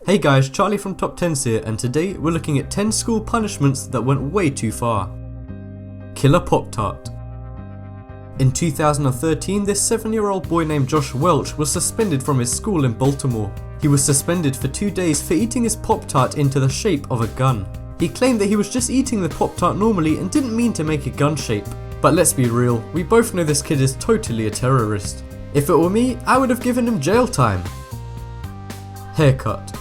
Hey guys, Charlie from Top 10s here, and today we're looking at 10 school punishments that went way too far. Killer Poptart. In 2013, this 7-year-old boy named Josh Welch was suspended from his school in Baltimore. He was suspended for 2 days for eating his Poptart into the shape of a gun. He claimed that he was just eating the Poptart normally and didn't mean to make a gun shape. But let's be real, we both know this kid is totally a terrorist. If it were me, I would have given him jail time. Haircut.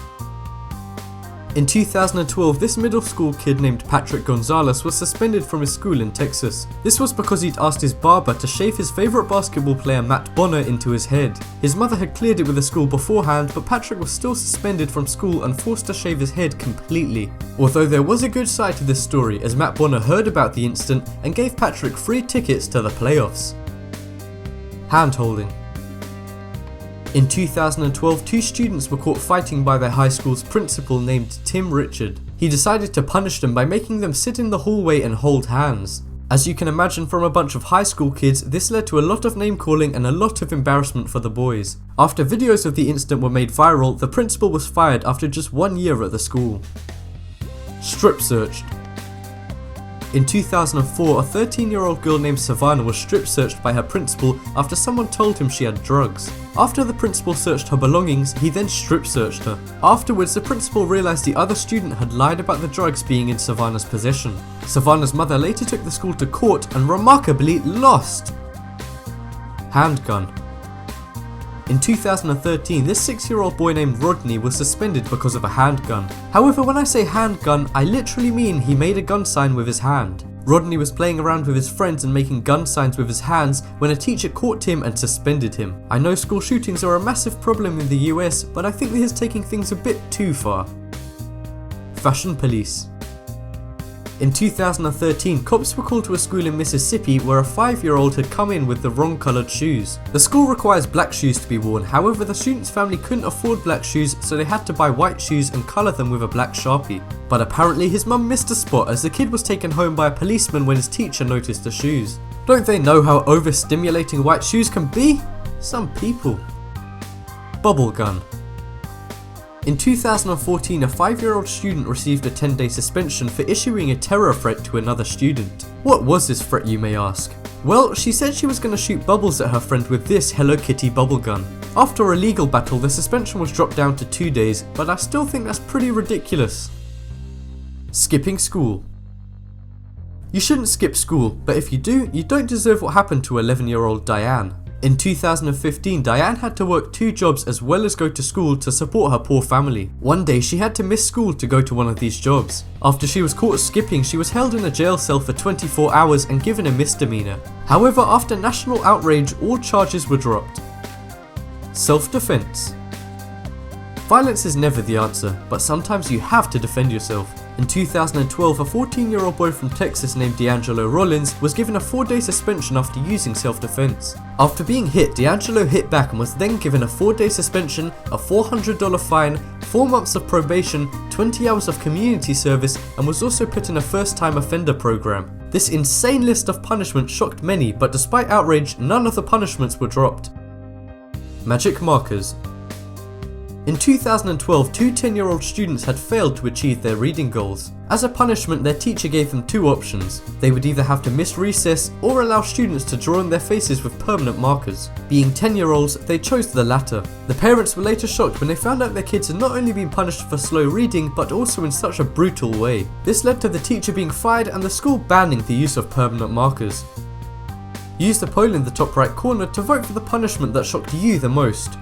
In 2012, this middle school kid named Patrick Gonzalez was suspended from his school in Texas. This was because he'd asked his barber to shave his favourite basketball player Matt Bonner into his head. His mother had cleared it with the school beforehand, but Patrick was still suspended from school and forced to shave his head completely. Although there was a good side to this story, as Matt Bonner heard about the incident and gave Patrick free tickets to the playoffs. Handholding. In 2012, 2 students were caught fighting by their high school's principal named Tim Richard. He decided to punish them by making them sit in the hallway and hold hands. As you can imagine from a bunch of high school kids, this led to a lot of name calling and a lot of embarrassment for the boys. After videos of the incident were made viral, the principal was fired after just 1 year at the school. Strip searched. In 2004, a 13-year-old girl named Savannah was strip searched by her principal after someone told him she had drugs. After the principal searched her belongings, he then strip searched her. Afterwards, the principal realized the other student had lied about the drugs being in Savannah's possession. Savannah's mother later took the school to court and remarkably lost. Handgun. In 2013, this 6-year-old boy named Rodney was suspended because of a handgun. However, when I say handgun, I literally mean he made a gun sign with his hand. Rodney was playing around with his friends and making gun signs with his hands when a teacher caught him and suspended him. I know school shootings are a massive problem in the US, but I think this is taking things a bit too far. Fashion police. In 2013, cops were called to a school in Mississippi where a 5-year-old had come in with the wrong coloured shoes. The school requires black shoes to be worn, however the student's family couldn't afford black shoes, so they had to buy white shoes and colour them with a black Sharpie. But apparently his mum missed a spot as the kid was taken home by a policeman when his teacher noticed the shoes. Don't they know how overstimulating white shoes can be? Some people. Bubble gun. In 2014, a 5-year-old student received a 10-day suspension for issuing a terror threat to another student. What was this threat, you may ask? Well, she said she was going to shoot bubbles at her friend with this Hello Kitty bubble gun. After a legal battle, the suspension was dropped down to 2 days, but I still think that's pretty ridiculous. Skipping school. You shouldn't skip school, but if you do, you don't deserve what happened to 11-year-old Diane. In 2015, Diane had to work 2 jobs as well as go to school to support her poor family. One day she had to miss school to go to one of these jobs. After she was caught skipping, she was held in a jail cell for 24 hours and given a misdemeanor. However, after national outrage, all charges were dropped. Self-defense. Violence is never the answer, but sometimes you have to defend yourself. In 2012, a 14-year-old boy from Texas named D'Angelo Rollins was given a 4-day suspension after using self-defense. After being hit, D'Angelo hit back and was then given a 4-day suspension, a $400 fine, 4 months of probation, 20 hours of community service, and was also put in a first-time offender program. This insane list of punishments shocked many, but despite outrage, none of the punishments were dropped. Magic markers. In 2012, 2 10-year-old students had failed to achieve their reading goals. As a punishment, their teacher gave them 2 options. They would either have to miss recess or allow students to draw on their faces with permanent markers. Being 10-year-olds, they chose the latter. The parents were later shocked when they found out their kids had not only been punished for slow reading, but also in such a brutal way. This led to the teacher being fired and the school banning the use of permanent markers. Use the poll in the top right corner to vote for the punishment that shocked you the most.